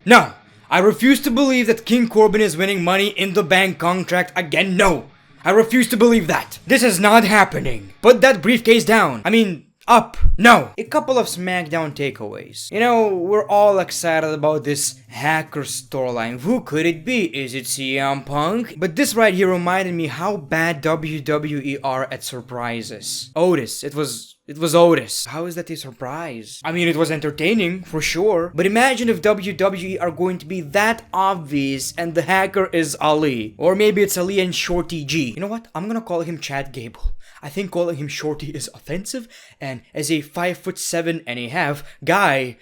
No! I refuse to believe that King Corbin is winning Money in the Bank contract again. No! I refuse to believe that. This is not happening. Put that briefcase down. I mean, up. No. A couple of SmackDown takeaways. You know, we're all excited about this hacker storyline. Who could it be? Is it CM Punk? But this right here reminded me how bad WWE are at surprises. Otis. It was Otis. How is that a surprise? I mean, it was entertaining, for sure. But imagine if WWE are going to be that obvious and the hacker is Ali. Or maybe it's Ali and Shorty G. You know what? I'm gonna call him Chad Gable. I think calling him Shorty is offensive, and as a 5'7.5" guy,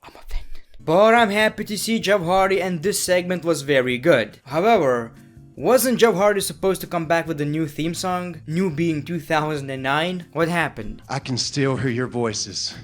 I'm offended. But I'm happy to see Jeff Hardy, and this segment was very good. However, wasn't Jeff Hardy supposed to come back with a new theme song? New being 2009? What happened? I can still hear your voices.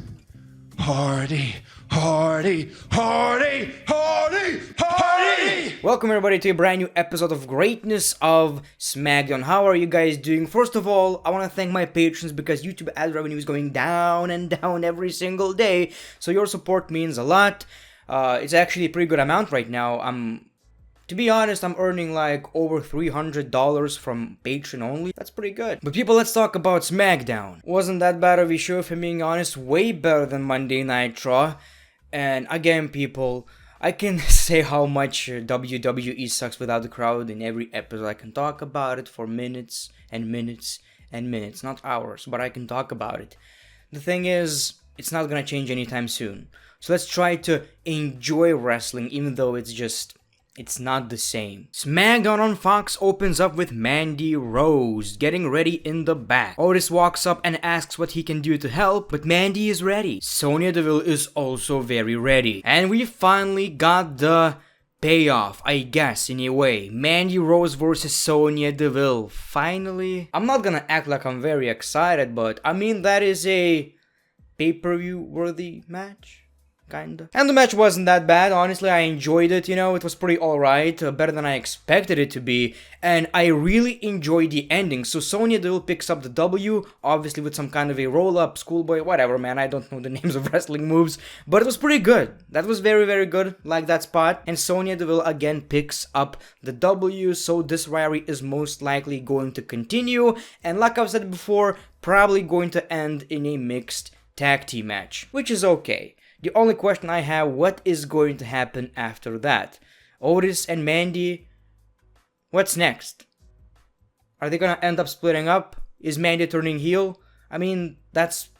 Hardy, Hardy, Hardy, Hardy, Hardy! Welcome everybody to a brand new episode of Greatness of SmackDown. How are you guys doing? First of all, I want to thank my patrons because YouTube ad revenue is going down and down every single day. So your support means a lot. It's actually a pretty good amount right now. To be honest, I'm earning like over $300 from Patreon only. That's pretty good. But people, let's talk about SmackDown. Wasn't that bad of a show, if I'm being honest. Way better than Monday Night Raw. And again, people, I can say how much WWE sucks without the crowd in every episode. I can talk about it for minutes and minutes and minutes. Not hours, but I can talk about it. The thing is, it's not gonna change anytime soon. So let's try to enjoy wrestling, even though it's not the same. SmackDown on Fox opens up with Mandy Rose getting ready in the back. Otis walks up and asks what he can do to help, but Mandy is ready. Sonia Deville is also very ready. And we finally got the payoff, I guess, in a way. Mandy Rose versus Sonia Deville. Finally. I'm not gonna act like I'm very excited, but I mean, that is a pay-per-view worthy match. Kinda. And the match wasn't that bad, honestly. I enjoyed it, you know, it was pretty alright, better than I expected it to be, and I really enjoyed the ending. So Sonya Deville picks up the W, obviously with some kind of a roll-up, schoolboy, whatever, man, I don't know the names of wrestling moves, but it was pretty good. That was very, very good, like that spot, and Sonya Deville again picks up the W, so this rivalry is most likely going to continue, and like I've said before, probably going to end in a mixed tag team match, which is okay. The only question I have, what is going to happen after that? Otis and Mandy, what's next? Are they gonna end up splitting up? Is Mandy turning heel? I mean, that's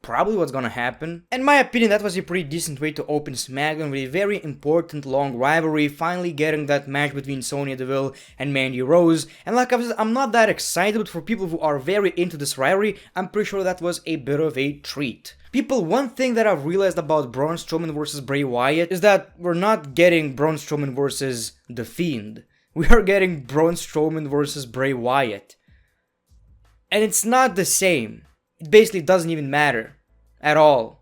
probably what's gonna happen. In my opinion, that was a pretty decent way to open SmackDown with a very important long rivalry, finally getting that match between Sonya Deville and Mandy Rose. And like I said, I'm not that excited, but for people who are very into this rivalry, I'm pretty sure that was a bit of a treat. People, one thing that I've realized about Braun Strowman versus Bray Wyatt is that we're not getting Braun Strowman versus The Fiend. We are getting Braun Strowman versus Bray Wyatt. And it's not the same. It basically doesn't even matter. At all.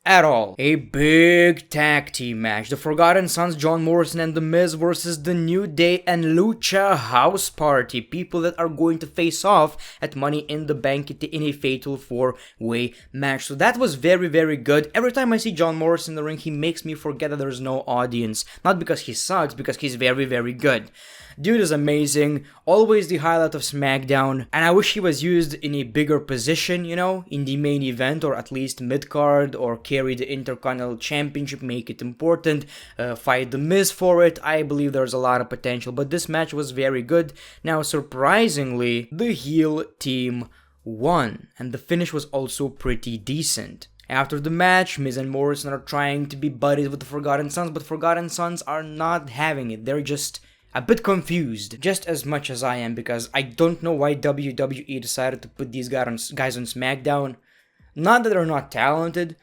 At all. A big tag team match. The Forgotten Sons, John Morrison and The Miz versus The New Day and Lucha House Party. People that are going to face off at Money in the Bank in a fatal 4-way match. So that was very, very good. Every time I see John Morrison in the ring, he makes me forget that there's no audience. Not because he sucks, because he's very, very good. Dude is amazing, always the highlight of SmackDown, and I wish he was used in a bigger position, you know, in the main event, or at least mid-card, or carry the Intercontinental Championship, make it important, fight The Miz for it. I believe there's a lot of potential, but this match was very good. Now, surprisingly, the heel team won, and the finish was also pretty decent. After the match, Miz and Morrison are trying to be buddies with the Forgotten Sons, but Forgotten Sons are not having it. They're just a bit confused, just as much as I am, because I don't know why WWE decided to put these guys on SmackDown. Not that they're not talented,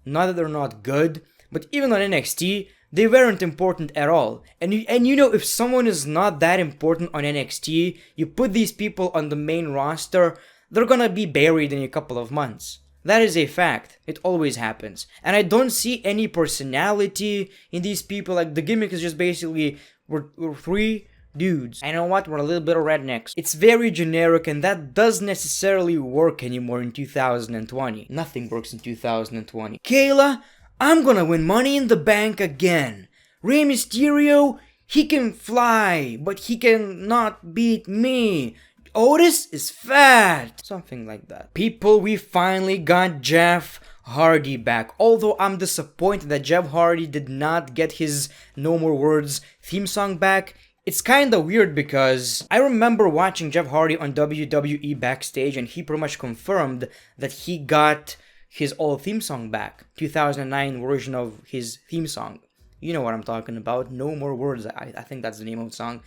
not that they're not good, but even on NXT, they weren't important at all. And you know, if someone is not that important on NXT, you put these people on the main roster, they're gonna be buried in a couple of months. That is a fact. It always happens. And I don't see any personality in these people. Like, the gimmick is just basically, we're three dudes. I know what? We're a little bit of rednecks. It's very generic, and that doesn't necessarily work anymore in 2020. Nothing works in 2020. Kayla, I'm gonna win Money in the Bank again. Rey Mysterio, he can fly, but he cannot beat me. Otis is fat. Something like that. People, we finally got Jeff Hardy back. Although I'm disappointed that Jeff Hardy did not get his No More Words theme song back. It's kinda weird because I remember watching Jeff Hardy on WWE Backstage and he pretty much confirmed that he got his old theme song back. 2009 version of his theme song. You know what I'm talking about. No More Words. I think that's the name of the song.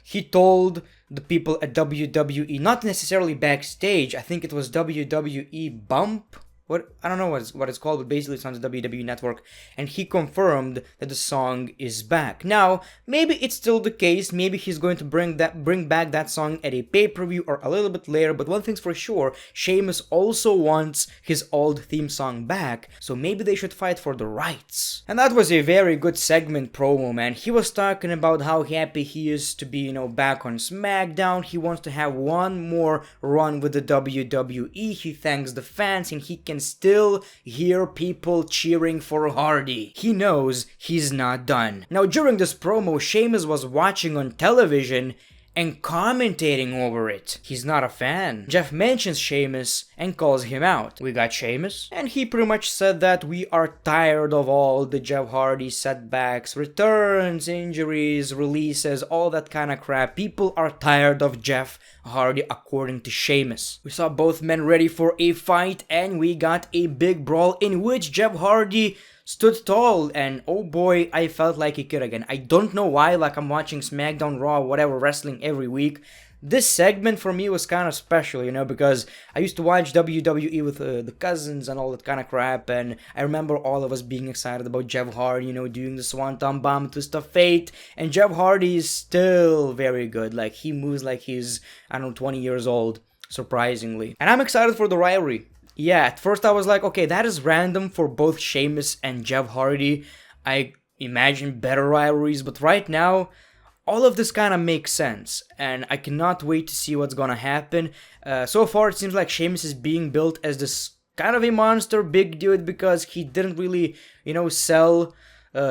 He told the people at WWE, not necessarily backstage, I think it was WWE Bump. I don't know what it's called, but basically it's on the WWE Network, and he confirmed that the song is back. Now, maybe it's still the case, maybe he's going to bring back that song at a pay-per-view or a little bit later, but one thing's for sure, Sheamus also wants his old theme song back, so maybe they should fight for the rights. And that was a very good segment promo, man. He was talking about how happy he is to be, back on SmackDown. He wants to have one more run with the WWE. He thanks the fans, and he can still hear people cheering for Hardy. He knows he's not done. Now, during this promo, Sheamus was watching on television and commentating over it. He's not a fan. Jeff mentions Sheamus and calls him out. We got Sheamus, and he pretty much said that we are tired of all the Jeff Hardy setbacks, returns, injuries, releases, all that kind of crap. People are tired of Jeff Hardy, according to Sheamus. We saw both men ready for a fight, and we got a big brawl in which Jeff Hardy stood tall, and oh boy, I felt like a kid again. I don't know why, like I'm watching SmackDown, Raw, whatever, wrestling every week. This segment for me was kind of special, because I used to watch WWE with the cousins and all that kind of crap, and I remember all of us being excited about Jeff Hardy, doing the Swanton Bomb, Twist of Fate, and Jeff Hardy is still very good. Like, he moves like he's, 20 years old, surprisingly. And I'm excited for the rivalry. Yeah, at first I was like, okay, that is random for both Sheamus and Jeff Hardy. I imagine better rivalries, but right now, all of this kind of makes sense, and I cannot wait to see what's gonna happen. So far, it seems like Sheamus is being built as this kind of a monster, big dude, because he didn't really, sell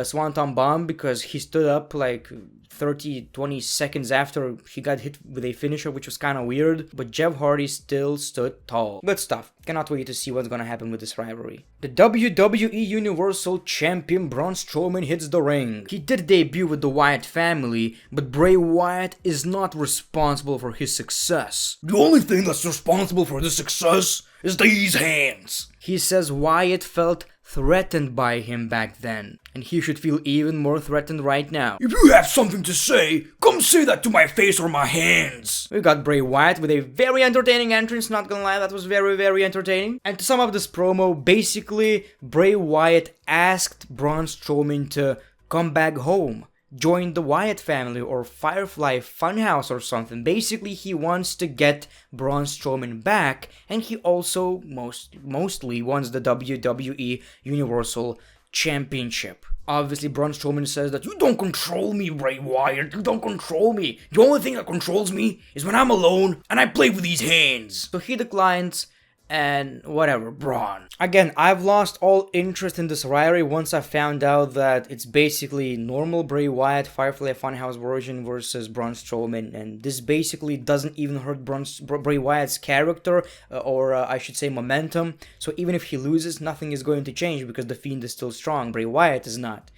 Swanton Bomb, because he stood up like 20 seconds after he got hit with a finisher, which was kind of weird, but Jeff Hardy still stood tall. Good stuff. Cannot wait to see what's gonna happen with this rivalry. The WWE Universal Champion Braun Strowman hits the ring. He did debut with the Wyatt family, but Bray Wyatt is not responsible for his success. The only thing that's responsible for this success is these hands. He says Wyatt felt threatened by him back then, and he should feel even more threatened right now. If you have something to say, come say that to my face or my hands. We got Bray Wyatt with a very entertaining entrance, not gonna lie, that was very, very entertaining. And to sum up this promo, basically, Bray Wyatt asked Braun Strowman to come back home, join the Wyatt family or Firefly Funhouse or something. Basically, he wants to get Braun Strowman back, and he also mostly wants the WWE Universal Championship. Obviously, Braun Strowman says that, you don't control me, Bray Wyatt, you don't control me. The only thing that controls me is when I'm alone and I play with these hands. So he declines, and whatever, Braun. Again, I've lost all interest in this rivalry once I found out that it's basically normal Bray Wyatt, Firefly Funhouse version versus Braun Strowman, and this basically doesn't even hurt Bray Wyatt's character, or I should say momentum, so even if he loses, nothing is going to change because the Fiend is still strong, Bray Wyatt is not.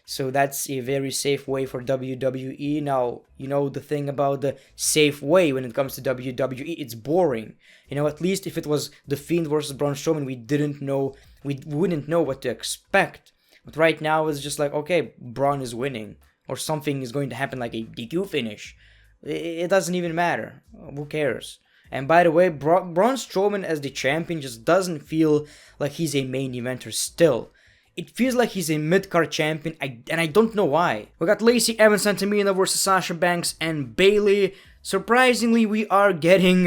So that's a very safe way for WWE. Now, the thing about the safe way when it comes to WWE, it's boring. At least if it was The Fiend versus Braun Strowman, we wouldn't know what to expect. But right now, it's just like, okay, Braun is winning. Or something is going to happen like a DQ finish. It doesn't even matter. Who cares? And by the way, Braun Strowman as the champion just doesn't feel like he's a main eventer still. It feels like he's a mid-card champion, and I don't know why. We got Lacey Evans and Tamina versus Sasha Banks and Bayley. Surprisingly, we are getting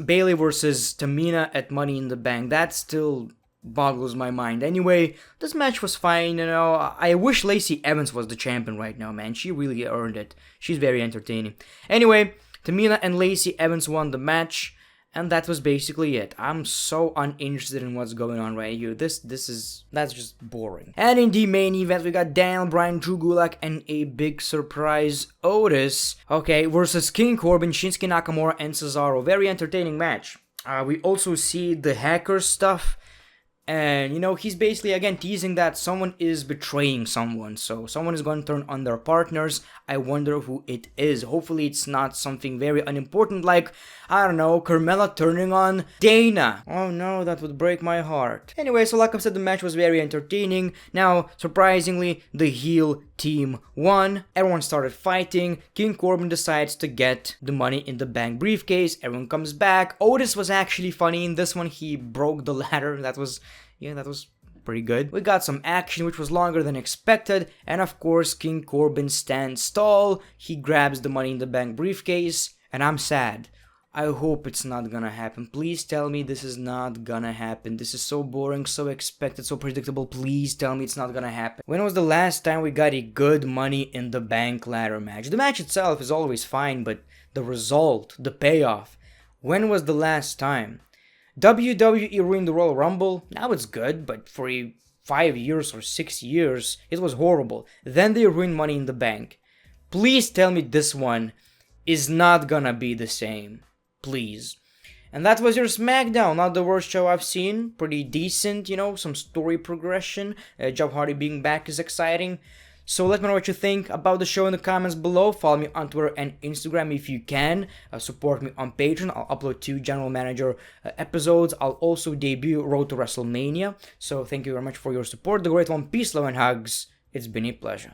Bayley versus Tamina at Money in the Bank. That still boggles my mind. Anyway, this match was fine, I wish Lacey Evans was the champion right now, man. She really earned it. She's very entertaining. Anyway, Tamina and Lacey Evans won the match. And that was basically it. I'm so uninterested in what's going on right here. That's just boring. And in the main event, we got Daniel Bryan, Drew Gulak, and a big surprise Otis, okay, versus King Corbin, Shinsuke Nakamura, and Cesaro. Very entertaining match. We also see the hacker stuff. And, he's basically, again, teasing that someone is betraying someone. So, someone is going to turn on their partners. I wonder who it is. Hopefully, it's not something very unimportant like, I don't know, Carmella turning on Dana. Oh, no, that would break my heart. Anyway, so like I said, the match was very entertaining. Now, surprisingly, the heel team won. Everyone started fighting. King Corbin decides to get the Money in the Bank briefcase. Everyone comes back. Otis was actually funny. In this one, he broke the ladder. That was pretty good. We got some action, which was longer than expected. And of course, King Corbin stands tall. He grabs the Money in the Bank briefcase. And I'm sad. I hope it's not gonna happen. Please tell me this is not gonna happen. This is so boring, so expected, so predictable. Please tell me it's not gonna happen. When was the last time we got a good Money in the Bank ladder match? The match itself is always fine, but the result, the payoff. When was the last time? WWE ruined the Royal Rumble. Now it's good, but for 5 years or 6 years, it was horrible. Then they ruined Money in the Bank. Please tell me this one is not gonna be the same. Please. And that was your SmackDown. Not the worst show I've seen. Pretty decent, some story progression. Jeff Hardy being back is exciting. So let me know what you think about the show in the comments below. Follow me on Twitter and Instagram if you can. Support me on Patreon. I'll upload 2 General Manager episodes. I'll also debut Road to WrestleMania. So thank you very much for your support. The Great One, peace, love, and hugs. It's been a pleasure.